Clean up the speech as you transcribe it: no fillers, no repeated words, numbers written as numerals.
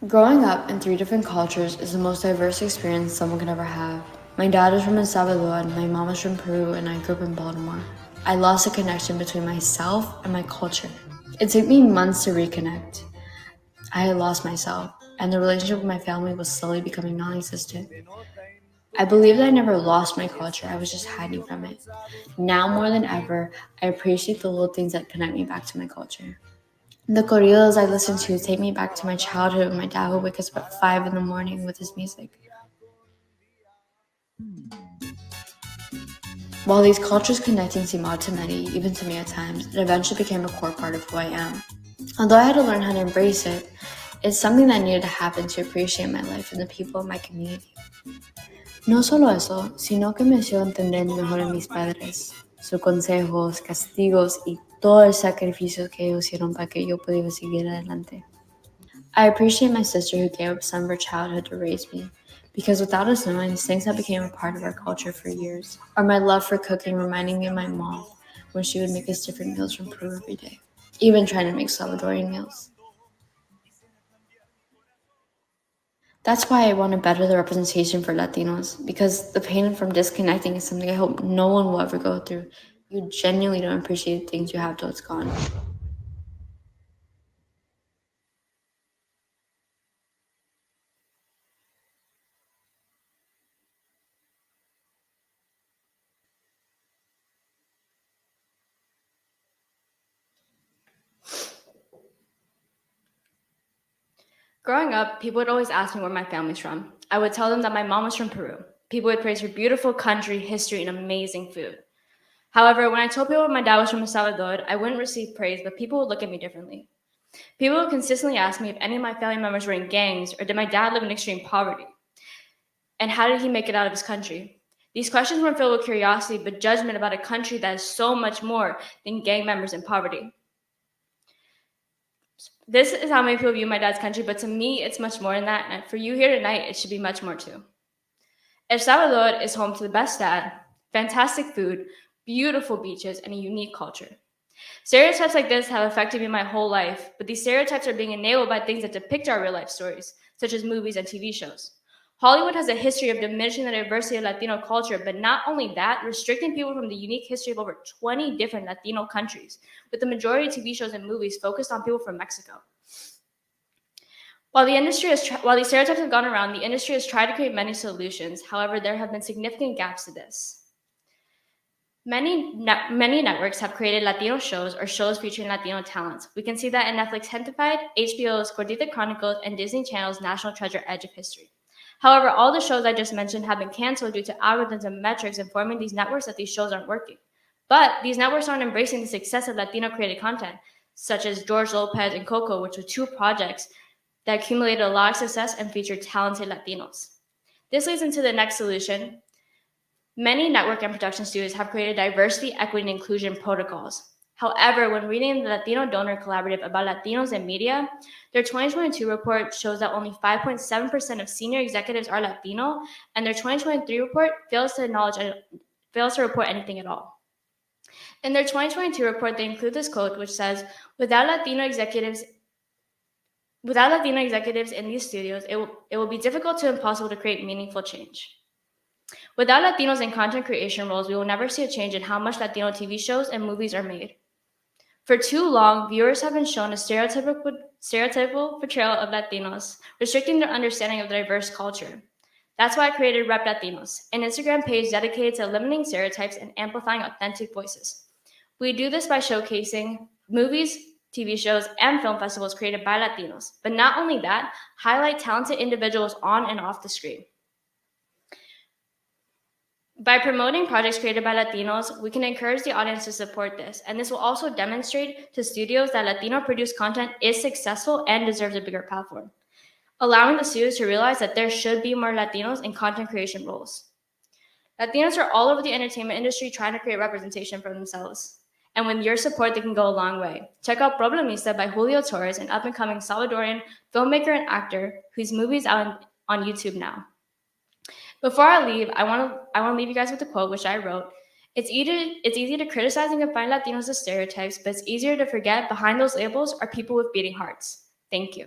Growing up in three different cultures is the most diverse experience someone could ever have. My dad is from El Salvador, and my mom is from Peru, and I grew up in Baltimore. I lost a connection between myself and my culture. It took me months to reconnect. I had lost myself, and the relationship with my family was slowly becoming non existent. I believe that I never lost my culture, I was just hiding from it. Now more than ever, I appreciate the little things that connect me back to my culture. The corridos I listen to take me back to my childhood when my dad would wake us up at 5 in the morning with his music. While these cultures connecting seem odd to many, even to me at times, it eventually became a core part of who I am. Although I had to learn how to embrace it, it's something that needed to happen to appreciate my life and the people of my community. No solo eso, sino que me hizo entender mejor a mis padres, sus consejos, castigos y todo el sacrificio que ellos hicieron para que yo pudiera seguir adelante. I appreciate my sister who gave up some of her childhood to raise me, because without us knowing, these things have become a part of our culture for years. Or my love for cooking reminding me of my mom when she would make us different meals from Peru every day, even trying to make Salvadorian meals. That's why I want to better the representation for Latinos, because the pain from disconnecting is something I hope no one will ever go through. You genuinely don't appreciate the things you have till it's gone. Growing up, people would always ask me where my family's from. I would tell them that my mom was from Peru. People would praise her beautiful country, history, and amazing food. However, when I told people my dad was from El Salvador, I wouldn't receive praise, but people would look at me differently. People would consistently ask me if any of my family members were in gangs or did my dad live in extreme poverty, and how did he make it out of his country? These questions weren't filled with curiosity, but judgment about a country that is so much more than gang members and poverty. This is how many people view my dad's country, but to me, it's much more than that. And for you here tonight, it should be much more too. El Salvador is home to the best dad, fantastic food, beautiful beaches, and a unique culture. Stereotypes like this have affected me my whole life, but these stereotypes are being enabled by things that depict our real life stories, such as movies and TV shows. Hollywood has a history of diminishing the diversity of Latino culture, but not only that, restricting people from the unique history of over 20 different Latino countries, with the majority of TV shows and movies focused on people from Mexico. While these stereotypes have gone around, the industry has tried to create many solutions. However, there have been significant gaps to this. Many networks have created Latino shows or shows featuring Latino talents. We can see that in Netflix Gentified, HBO's Gordita Chronicles, and Disney Channel's National Treasure Edge of History. However, all the shows I just mentioned have been canceled due to algorithms and metrics informing these networks that these shows aren't working. But these networks aren't embracing the success of Latino created content, such as George Lopez and Coco, which were two projects that accumulated a lot of success and featured talented Latinos. This leads into the next solution. Many network and production studios have created diversity, equity, and inclusion protocols. However, when reading the Latino Donor Collaborative about Latinos in media, their 2022 report shows that only 5.7% of senior executives are Latino, and their 2023 report fails to report anything at all. In their 2022 report, they include this quote, which says, without Latino executives in these studios, it will be difficult to impossible to create meaningful change. Without Latinos in content creation roles, we will never see a change in how much Latino TV shows and movies are made. For too long, viewers have been shown a stereotypical portrayal of Latinos, restricting their understanding of the diverse culture. That's why I created Rep Latinos, an Instagram page dedicated to eliminating stereotypes and amplifying authentic voices. We do this by showcasing movies, TV shows, and film festivals created by Latinos, but not only that, highlight talented individuals on and off the screen. By promoting projects created by Latinos, we can encourage the audience to support this, and this will also demonstrate to studios that Latino-produced content is successful and deserves a bigger platform, allowing the studios to realize that there should be more Latinos in content creation roles. Latinos are all over the entertainment industry trying to create representation for themselves, and with your support, they can go a long way. Check out Problemista by Julio Torres, an up-and-coming Salvadorian filmmaker and actor whose movie is out on YouTube now. Before I leave, I want to leave you guys with a quote which I wrote. It's easy to criticize and confine Latinos as stereotypes, but it's easier to forget behind those labels are people with beating hearts. Thank you.